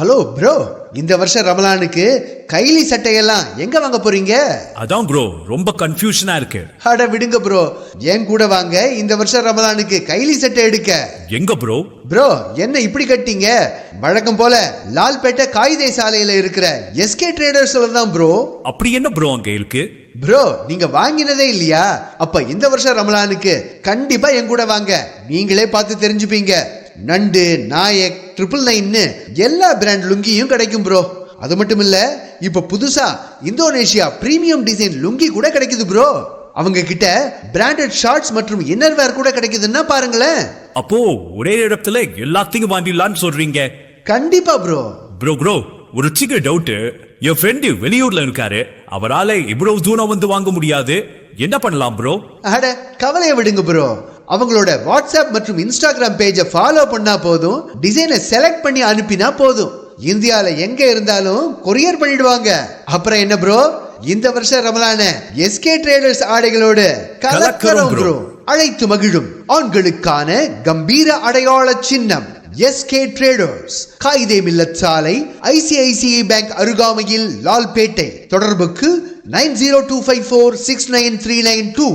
Hello bro, இந்த வருஷம் ரமலானுக்கு கைலி சட்டையெல்லாம் எங்க வாங்க போறீங்க? அதான் ப்ரோ ரொம்ப கன்ஃபியூஷனா இருக்கு. அட விடுங்க ப்ரோ, ஏன் கூட வாங்க இந்த வருஷம் ரமலானுக்கு கைலி சட்டை எடுக்க. எங்க ப்ரோ? ப்ரோ என்ன இப்படி கட்டிங்க? வழக்கம் போல லால்பேட்டை காயிதே சாலையில இருக்கிற எஸ்கே ட்ரேடர்ஸ்ல தான் ப்ரோ. அப்படி என்ன ப்ரோ அங்க இருக்கு? ப்ரோ நீங்க வாங்கினதே இல்லையா? அப்ப இந்த வருஷம் ரமலானுக்கு கண்டிப்பா என் கூட வாங்க, நீங்களே பார்த்து தெரிஞ்சுப்பீங்க. நண்டு, நாயக், 999 எல்லா பிராண்ட் லுங்கியும் கிடைக்கும் ப்ரோ. அது மட்டும் இல்ல, இப்ப புதுசா இந்தோனேஷியா பிரீமியம் டிசைன் லுங்கி கூட கிடைக்குது ப்ரோ. அவங்க கிட்ட பிராண்டட் ஷார்ட்ஸ் மற்றும் இன்னர்வேர் கூட கிடைக்குதுன்னா பாருங்களேன். அப்போ ஒரே இடத்துல எல்லாத்தையும் வாங்கிடலாம்னு சொல்றீங்க? கண்டிப்பா ப்ரோ. ப்ரோ ஒரு சின்ன டவுட். என் ஃப்ரெண்டு வெளியூர்ல இருக்காரு, அவரால இவ்வளவு தூரம் வந்து வாங்க முடியாது, என்ன பண்ணலாம் ப்ரோ? அட கவலையை விடுங்க ப்ரோ, அவங்களோட வாட்ஸ்அப் மற்றும் இன்ஸ்டாகிராம் பேஜை ஃபாலோ பண்ணா போதும், டிசைனை செலக்ட் பண்ணி அனுப்பினா போதும், இந்தியால எங்க இருந்தாலும் கொரியர் பண்ணிடுவாங்க. அப்புறம் என்ன ப்ரோ, இந்த வருஷம் ரமலான எஸ்கே ட்ரேடர்ஸ் ஆடைகளோடு கலக்கரும் ப்ரோ. அழைத்து மகிழும் ஆண்களுக்கான கம்பீர அடையாள சின்னம் எஸ்கே ட்ரேடர்ஸ், காயிதே மில்லத் சாலை, ஐசிஐசிஐ பேங்க் அருகாமையில், லால்பேட்டை. தொடர்புக்கு 9025469392.